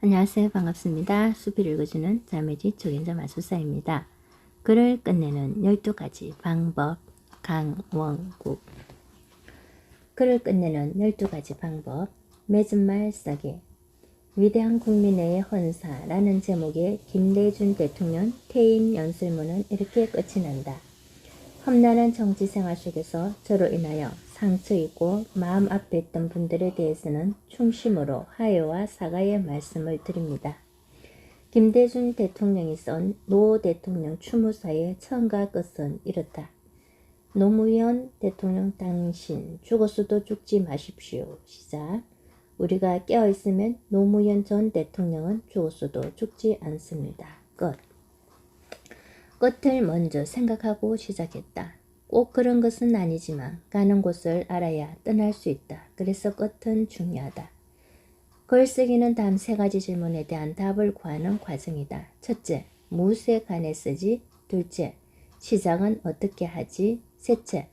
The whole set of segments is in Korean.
안녕하세요. 반갑습니다. 수필 읽어주는 자매지 조견자 마술사입니다. 글을 끝내는 12가지 방법 강원국. 글을 끝내는 12가지 방법 맺은말 쓰기. 위대한 국민의 헌사라는 제목의 김대중 대통령 퇴임 연설문은 이렇게 끝이 난다. 험난한 정치생활 속에서 저로 인하여 상처 있고 마음 아팠던 분들에 대해서는 충심으로 화해와 사과의 말씀을 드립니다. 김대중 대통령이 쓴 노 대통령 추모사의 처음과 끝은 이렇다. 노무현 대통령 당신 죽었어도 죽지 마십시오. 시작. 우리가 깨어있으면 노무현 전 대통령은 죽었어도 죽지 않습니다. 끝. 끝을 먼저 생각하고 시작했다. 꼭 그런 것은 아니지만 가는 곳을 알아야 떠날 수 있다. 그래서 끝은 중요하다. 글쓰기는 다음 3가지 질문에 대한 답을 구하는 과정이다. 첫째, 무엇에 관해 쓰지? 둘째, 시작은 어떻게 하지? 셋째,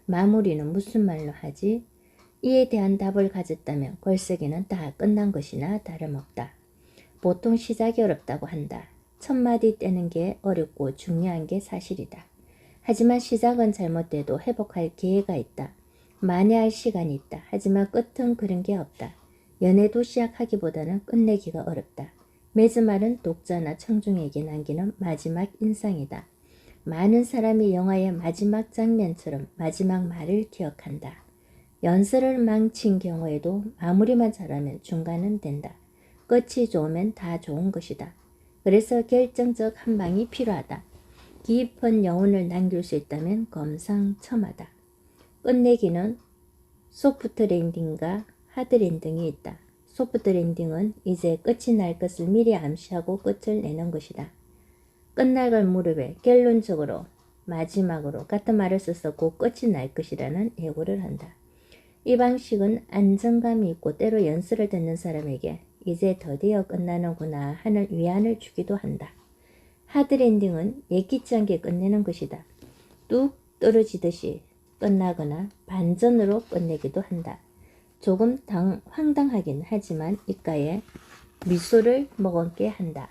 마무리는 무슨 말로 하지? 이에 대한 답을 가졌다면 글쓰기는 다 끝난 것이나 다름없다. 보통 시작이 어렵다고 한다. 첫마디 떼는 게 어렵고 중요한 게 사실이다. 하지만 시작은 잘못돼도 회복할 기회가 있다. 만회할 시간이 있다. 하지만 끝은 그런 게 없다. 연애도 시작하기보다는 끝내기가 어렵다. 맺은 말은 독자나 청중에게 남기는 마지막 인상이다. 많은 사람이 영화의 마지막 장면처럼 마지막 말을 기억한다. 연설을 망친 경우에도 마무리만 잘하면 중간은 된다. 끝이 좋으면 다 좋은 것이다. 그래서 결정적 한 방이 필요하다. 깊은 여운을 남길 수 있다면 검상첨화다. 끝내기는 소프트 랜딩과 하드 랜딩이 있다. 소프트 랜딩은 이제 끝이 날 것을 미리 암시하고 끝을 내는 것이다. 끝날 걸 무릎에 결론적으로 마지막으로 같은 말을 써서 곧 끝이 날 것이라는 예고를 한다. 이 방식은 안정감이 있고 때로 연설을 듣는 사람에게 이제 드디어 끝나는구나 하는 위안을 주기도 한다. 하드랜딩은 예기치 않게 끝내는 것이다. 뚝 떨어지듯이 끝나거나 반전으로 끝내기도 한다. 조금 황당하긴 하지만 입가에 미소를 머금게 한다.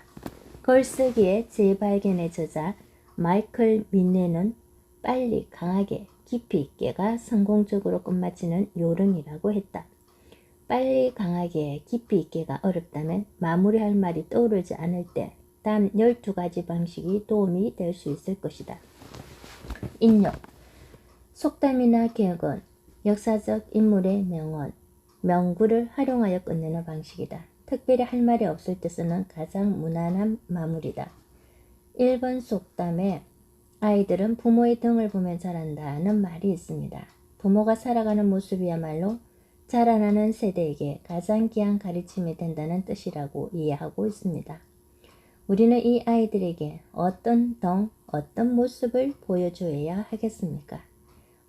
글쓰기의 재발견의 저자 마이클 민네는 빨리 강하게 깊이 있게가 성공적으로 끝마치는 요령이라고 했다. 빨리 강하게 깊이 있게가 어렵다면 마무리할 말이 떠오르지 않을 때 다음 12가지 방식이 도움이 될 수 있을 것이다. 인용. 속담이나 개혁은 역사적 인물의 명언, 명구를 활용하여 끝내는 방식이다. 특별히 할 말이 없을 때 쓰는 가장 무난한 마무리다. 1번 속담에 아이들은 부모의 등을 보면 자란다는 말이 있습니다. 부모가 살아가는 모습이야말로 자라나는 세대에게 가장 귀한 가르침이 된다는 뜻이라고 이해하고 있습니다. 우리는 이 아이들에게 어떤 등, 어떤 모습을 보여줘야 하겠습니까?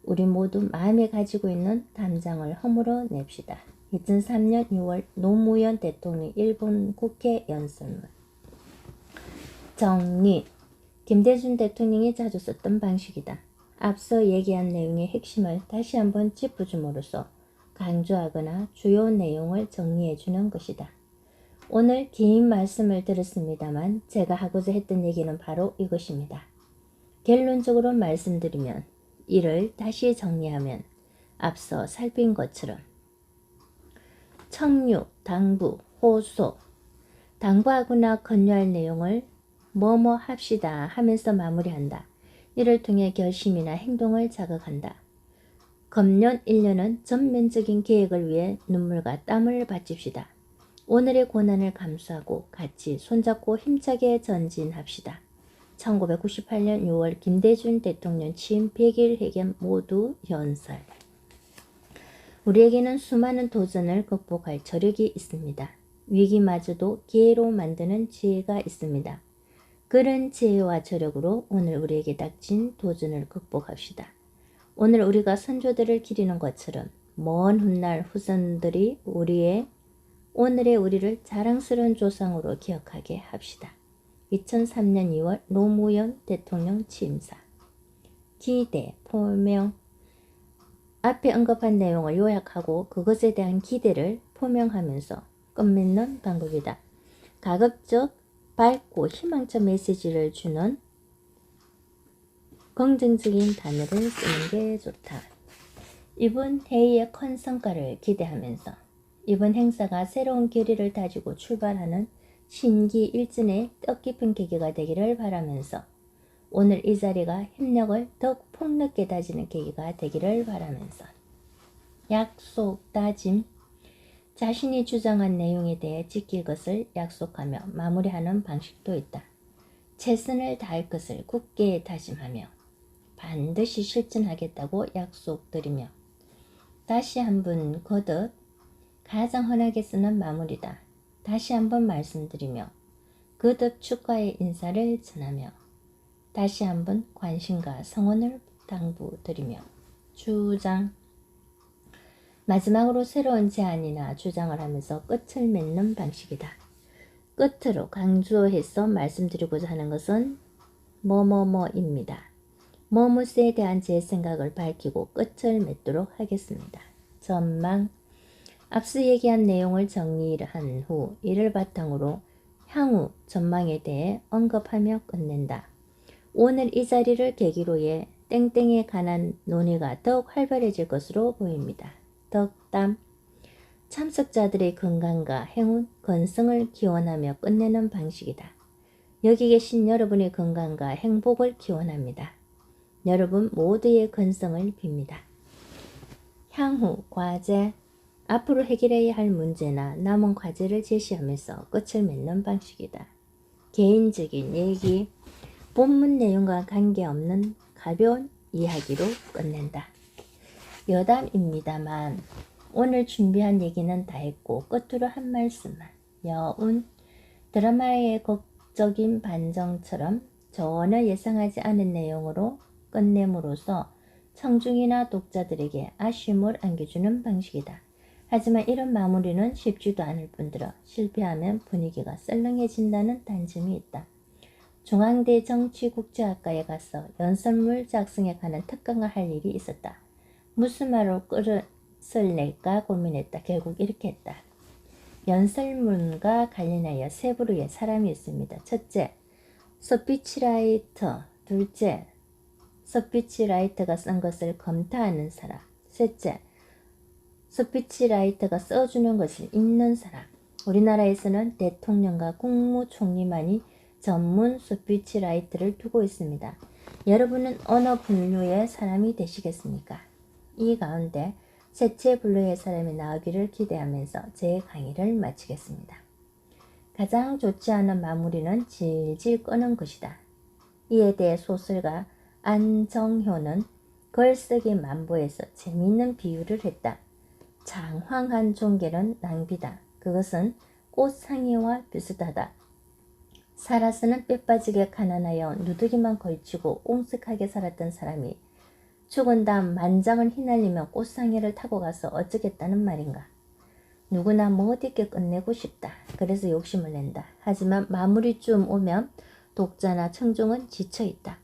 우리 모두 마음에 가지고 있는 담장을 허물어 냅시다. 2003년 6월 노무현 대통령 일본 국회 연설문. 정리. 김대중 대통령이 자주 썼던 방식이다. 앞서 얘기한 내용의 핵심을 다시 한번 짚어줌으로써 강조하거나 주요 내용을 정리해주는 것이다. 오늘 긴 말씀을 들었습니다만 제가 하고자 했던 얘기는 바로 이것입니다. 결론적으로 말씀드리면 이를 다시 정리하면 앞서 살핀 것처럼 청유, 당부, 호소, 당부하거나 권유할 내용을 뭐뭐 합시다 하면서 마무리한다. 이를 통해 결심이나 행동을 자극한다. 금년 1년은 전면적인 계획을 위해 눈물과 땀을 바칩시다. 오늘의 고난을 감수하고 같이 손잡고 힘차게 전진합시다. 1998년 6월 김대중 대통령 취임 100일 회견 모두 연설. 우리에게는 수많은 도전을 극복할 저력이 있습니다. 위기마저도 기회로 만드는 지혜가 있습니다. 그런 지혜와 저력으로 오늘 우리에게 닥친 도전을 극복합시다. 오늘 우리가 선조들을 기리는 것처럼 먼 훗날 후손들이 오늘의 우리를 자랑스러운 조상으로 기억하게 합시다. 2003년 2월 노무현 대통령 취임사. 기대, 포명. 앞에 언급한 내용을 요약하고 그것에 대한 기대를 포명하면서 끝맺는 방법이다. 가급적 밝고 희망적 메시지를 주는 긍정적인 단어를 쓰는 게 좋다. 이번 회의의 큰 성과를 기대하면서 이번 행사가 새로운 결의를 다지고 출발하는 신기일전의 뜻깊은 계기가 되기를 바라면서 오늘 이 자리가 협력을 더욱 폭넓게 다지는 계기가 되기를 바라면서 약속, 다짐, 자신이 주장한 내용에 대해 지킬 것을 약속하며 마무리하는 방식도 있다. 최선을 다할 것을 굳게 다짐하며 반드시 실천하겠다고 약속드리며 다시 한번 거듭 가장 흔하게 쓰는 마무리다. 다시 한번 말씀드리며 거듭 축하의 인사를 전하며 다시 한번 관심과 성원을 당부드리며 주장 마지막으로 새로운 제안이나 주장을 하면서 끝을 맺는 방식이다. 끝으로 강조해서 말씀드리고자 하는 것은 뭐뭐뭐입니다. 뭐뭐에 대한 제 생각을 밝히고 끝을 맺도록 하겠습니다. 전망 앞서 얘기한 내용을 정리한 후 이를 바탕으로 향후 전망에 대해 언급하며 끝낸다. 오늘 이 자리를 계기로 땡땡에 관한 논의가 더욱 활발해질 것으로 보입니다. 덕담 참석자들의 건강과 행운, 건승을 기원하며 끝내는 방식이다. 여기 계신 여러분의 건강과 행복을 기원합니다. 여러분 모두의 건승을 빕니다. 향후 과제 앞으로 해결해야 할 문제나 남은 과제를 제시하면서 끝을 맺는 방식이다. 개인적인 얘기, 본문 내용과 관계없는 가벼운 이야기로 끝낸다. 여담입니다만 오늘 준비한 얘기는 다 했고 끝으로 한 말씀만. 여운 드라마의 극적인 반전처럼 전혀 예상하지 않은 내용으로 끝냄으로써 청중이나 독자들에게 아쉬움을 안겨주는 방식이다. 하지만 이런 마무리는 쉽지도 않을 뿐더러 실패하면 분위기가 썰렁해진다는 단점이 있다. 중앙대 정치국제학과에 가서 연설문 작성에 관한 특강을 할 일이 있었다. 무슨 말로 끝을 낼까 고민했다. 결국 이렇게 했다. 연설문과 관련하여 세 부류의 사람이 있습니다. 첫째, 스피치라이터. 둘째, 스피치라이터가 쓴 것을 검토하는 사람. 셋째, 스피치라이터가 써주는 것을 읽는 사람. 우리나라에서는 대통령과 국무총리만이 전문 스피치라이터를 두고 있습니다. 여러분은 어느 분류의 사람이 되시겠습니까? 이 가운데 셋째 분류의 사람이 나오기를 기대하면서 제 강의를 마치겠습니다. 가장 좋지 않은 마무리는 질질 끄는 것이다. 이에 대해 소설가 안정효는 글쓰기 만보에서 재미있는 비유를 했다. 장황한 종결은 낭비다. 그것은 꽃상이와 비슷하다. 살아서는 뼈빠지게 가난하여 누더기만 걸치고 옹색하게 살았던 사람이 죽은 다음 만장을 휘날리며 꽃상이를 타고 가서 어쩌겠다는 말인가. 누구나 멋있게 끝내고 싶다. 그래서 욕심을 낸다. 하지만 마무리쯤 오면 독자나 청중은 지쳐있다.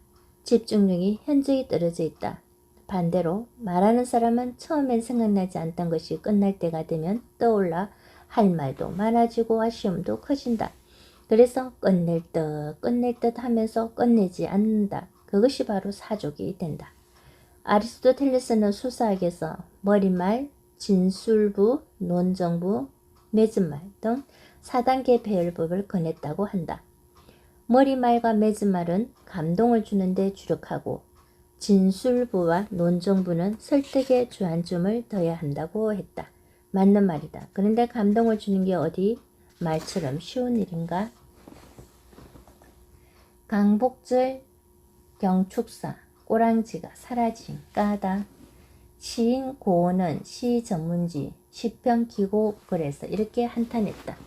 집중력이 현저히 떨어져 있다. 반대로 말하는 사람은 처음엔 생각나지 않던 것이 끝날 때가 되면 떠올라 할 말도 많아지고 아쉬움도 커진다. 그래서 끝낼 듯 하면서 끝내지 않는다. 그것이 바로 사족이 된다. 아리스토텔레스는 수사학에서 머리말, 진술부, 논정부, 맺은말 등 4단계 배열법을 권했다고 한다. 머리말과 맺은말은 감동을 주는데 주력하고 진술부와 논정부는 설득에 주안점을 둬야 한다고 했다. 맞는 말이다. 그런데 감동을 주는 게 어디 말처럼 쉬운 일인가? 강복절, 경축사, 꼬랑지가 사라진 까다. 시인 고은은 시 전문지 시편 기고글에서 이렇게 한탄했다.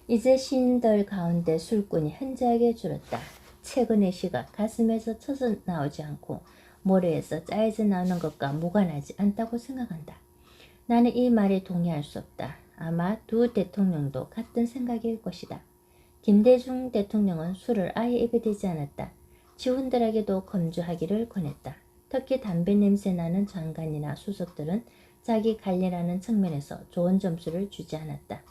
이제 시인들 가운데 술꾼이 현저하게 줄었다. 최근의 시가 가슴에서 쳐서 나오지 않고 모래에서 짜여져 나오는 것과 무관하지 않다고 생각한다. 나는 이 말에 동의할 수 없다. 아마 두 대통령도 같은 생각일 것이다. 김대중 대통령은 술을 아예 입에 대지 않았다. 직원들에게도 금주하기를 권했다. 특히 담배 냄새 나는 장관이나 수석들은 자기 관리라는 측면에서 좋은 점수를 주지 않았다.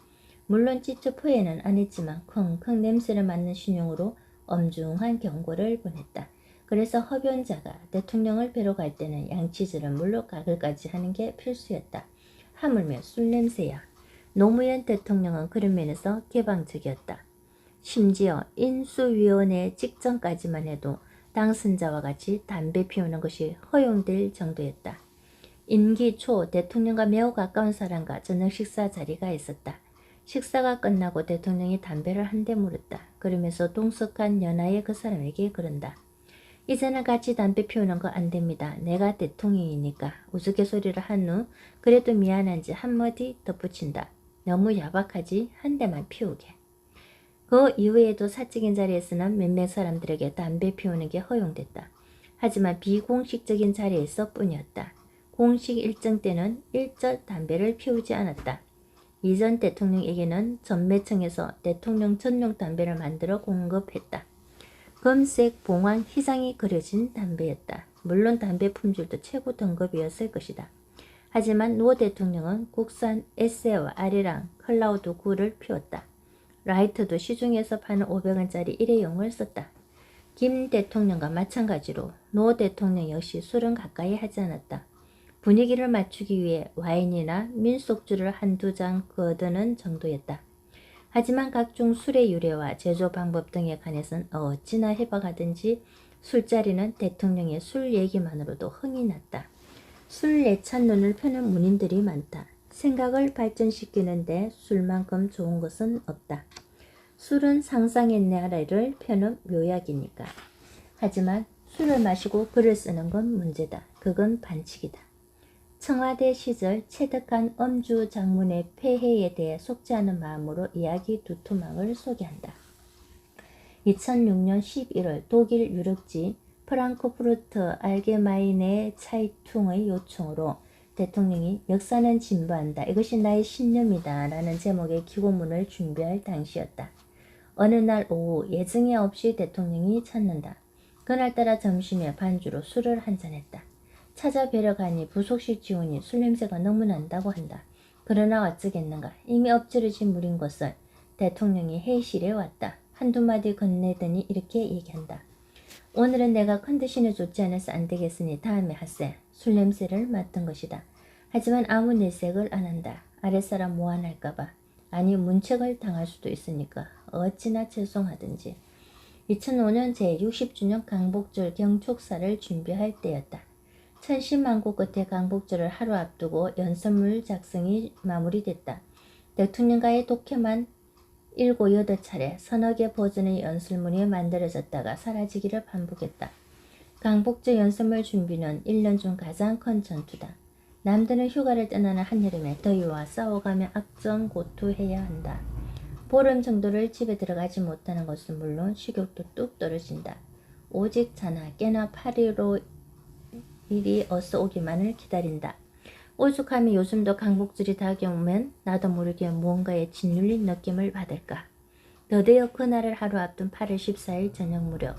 물론 직접 후회는 안 했지만 킁킁 냄새를 맡는 신용으로 엄중한 경고를 보냈다. 그래서 흡연자가 대통령을 뵈러 갈 때는 양치질을 물로 가글까지 하는 게 필수였다. 하물며 술 냄새야. 노무현 대통령은 그런 면에서 개방적이었다. 심지어 인수위원회 직전까지만 해도 당선자와 같이 담배 피우는 것이 허용될 정도였다. 임기 초 대통령과 매우 가까운 사람과 저녁 식사 자리가 있었다. 식사가 끝나고 대통령이 담배를 한 대 물었다. 그러면서 동석한 연하의 그 사람에게 그런다. 이제는 같이 담배 피우는 거 안 됩니다. 내가 대통령이니까. 우스갯소리를 한 후 그래도 미안한지 한마디 덧붙인다. 너무 야박하지? 한 대만 피우게. 그 이후에도 사적인 자리에서는 몇몇 사람들에게 담배 피우는 게 허용됐다. 하지만 비공식적인 자리에서 뿐이었다. 공식 일정 때는 일절 담배를 피우지 않았다. 이전 대통령에게는 전매청에서 대통령 전용 담배를 만들어 공급했다. 검색 봉황 희장이 그려진 담배였다. 물론 담배 품질도 최고 등급이었을 것이다. 하지만 노 대통령은 국산 에세와 아리랑, 클라우드 9를 피웠다. 라이터도 시중에서 파는 500원짜리 일회용을 썼다. 김 대통령과 마찬가지로 노 대통령 역시 술은 가까이 하지 않았다. 분위기를 맞추기 위해 와인이나 민속주를 한두 잔 거드는 정도였다. 하지만 각종 술의 유래와 제조 방법 등에 관해서는 어찌나 해박하든지 술자리는 대통령의 술 얘기만으로도 흥이 났다. 술 내찬 눈을 펴는 문인들이 많다. 생각을 발전시키는데 술만큼 좋은 것은 없다. 술은 상상의 나래를 펴는 묘약이니까. 하지만 술을 마시고 글을 쓰는 건 문제다. 그건 반칙이다. 청와대 시절 체득한 엄주 장문의 폐해에 대해 속지 않은 마음으로 이야기 두 토막을 소개한다. 2006년 11월 독일 유력지 프랑크푸르트 알게마이네 차이퉁의 요청으로 대통령이 역사는 진보한다. 이것이 나의 신념이다. 라는 제목의 기고문을 준비할 당시였다. 어느 날 오후 예정에 없이 대통령이 찾는다. 그날따라 점심에 반주로 술을 한잔했다. 찾아뵈러 가니 부속실 직원이 술 냄새가 너무 난다고 한다. 그러나 어쩌겠는가. 이미 엎질러진 물인 것을 대통령이 회의실에 왔다. 한두 마디 건네더니 이렇게 얘기한다. 오늘은 내가 컨디션이 좋지 않아서 안 되겠으니 다음에 하세. 술 냄새를 맡은 것이다. 하지만 아무 내색을 안 한다. 아랫사람 모함할까봐. 아니 문책을 당할 수도 있으니까 어찌나 죄송하든지. 2005년 제60주년 강복절 경축사를 준비할 때였다. 천신만고 끝에 강복절을 하루 앞두고 연설문 작성이 마무리됐다. 대통령과의 독해만 7, 8차례 서너 개 버전의 연설문이 만들어졌다가 사라지기를 반복했다. 강복절 연설문 준비는 1년 중 가장 큰 전투다. 남들은 휴가를 떠나는 한여름에 더위와 싸워가며 악전고투해야 한다. 보름 정도를 집에 들어가지 못하는 것은 물론 식욕도 뚝 떨어진다. 오직 자나 깨나 8.15 일이 어서 오기만을 기다린다. 오죽하면 요즘도 강복절이 다가오면 나도 모르게 무언가에 짓눌린 느낌을 받을까. 더대어 그날을 하루 앞둔 8월 14일 저녁 무렵.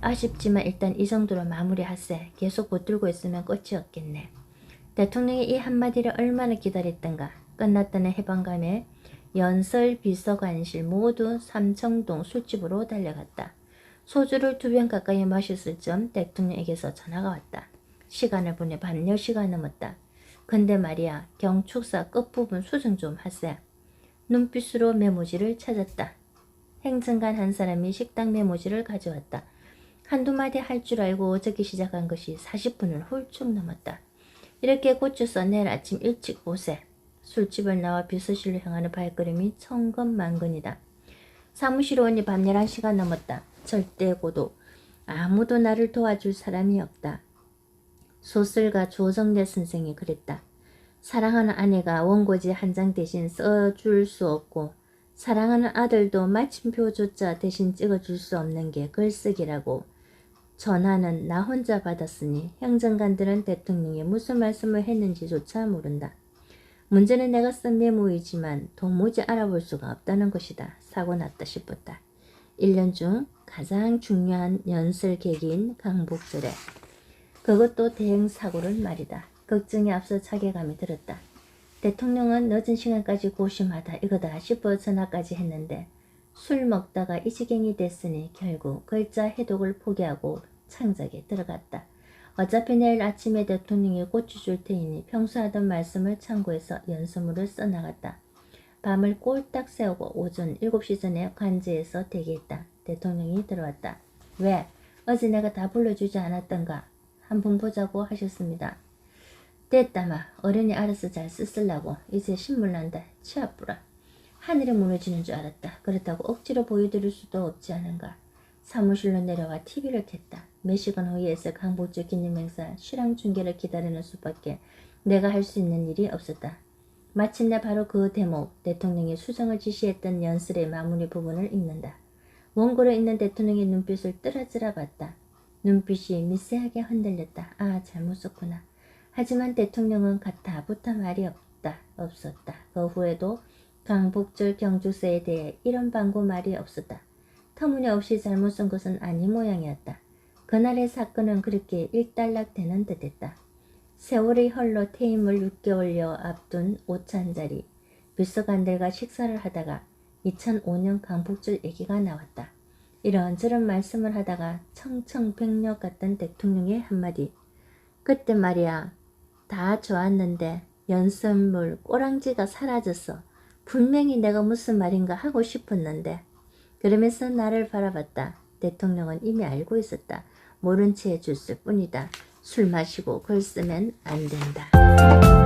아쉽지만 일단 이 정도로 마무리하세. 계속 붙들고 있으면 끝이 없겠네. 대통령이 이 한마디를 얼마나 기다렸던가. 끝났다는 해방감에 연설 비서관실 모두 삼청동 술집으로 달려갔다. 소주를 2병 가까이 마셨을 즈음 대통령에게서 전화가 왔다. 시간을 보내 밤 10시가 넘었다. 근데 말이야 경축사 끝부분 수정 좀 하세. 눈빛으로 메모지를 찾았다. 행정관 한 사람이 식당 메모지를 가져왔다. 한두 마디 할 줄 알고 적기 시작한 것이 40분을 훌쩍 넘었다. 이렇게 고쳐서 내일 아침 일찍 오세. 술집을 나와 비서실로 향하는 발걸음이 천근만근이다. 사무실에 오니 밤 11시가 넘었다. 절대 고독. 아무도 나를 도와줄 사람이 없다. 소설가 조정래 선생이 그랬다. 사랑하는 아내가 원고지 한 장 대신 써줄 수 없고 사랑하는 아들도 마침표조차 대신 찍어줄 수 없는 게 글쓰기라고. 전화는 나 혼자 받았으니 행정관들은 대통령이 무슨 말씀을 했는지조차 모른다. 문제는 내가 쓴 메모이지만 도무지 알아볼 수가 없다는 것이다. 사고 났다 싶었다. 1년 중 가장 중요한 연설 계기인 강복절에 그것도 대행사고를 말이다. 걱정이 앞서 자괴감이 들었다. 대통령은 늦은 시간까지 고심하다 이거다 싶어 전화까지 했는데 술 먹다가 이 지경이 됐으니 결국 글자 해독을 포기하고 창작에 들어갔다. 어차피 내일 아침에 대통령이 고치 줄 테이니 평소 하던 말씀을 참고해서 연설문을 써나갔다. 밤을 꼴딱 새우고 오전 7시 전에 관제에서 대기했다. 대통령이 들어왔다. 왜? 어제 내가 다 불러주지 않았던가? 한번 보자고 하셨습니다. 됐다마. 어른이 알아서 잘 쓰쓰려고. 이제 신물 난다. 치아뿌라. 하늘이 무너지는 줄 알았다. 그렇다고 억지로 보여드릴 수도 없지 않은가. 사무실로 내려와 TV를 켰다. 몇 시간 후에 있을 강북주 기념행사 실황 중계를 기다리는 수밖에 내가 할 수 있는 일이 없었다. 마침내 바로 그 대목, 대통령이 수정을 지시했던 연설의 마무리 부분을 읽는다. 원고를 읽는 대통령의 눈빛을 뜨라뜨라 봤다. 눈빛이 미세하게 흔들렸다. 아, 잘못 썼구나. 하지만 대통령은 가타부타 말이 없었다. 그 후에도 강북절 경주세에 대해 이런 방구 말이 없었다. 터무니없이 잘못 쓴 것은 아닌 모양이었다. 그날의 사건은 그렇게 일단락되는 듯했다. 세월이 흘러 퇴임을 6개월여 앞둔 오찬자리. 비서관들과 식사를 하다가 2005년 강북절 얘기가 나왔다. 이런저런 말씀을 하다가 청청백력 같던 대통령의 한마디. 그때 말이야. 다 좋았는데 연설물 꼬랑지가 사라졌어. 분명히 내가 무슨 말인가 하고 싶었는데. 그러면서 나를 바라봤다. 대통령은 이미 알고 있었다. 모른 채 해줬을 뿐이다. 술 마시고 글 쓰면 안 된다.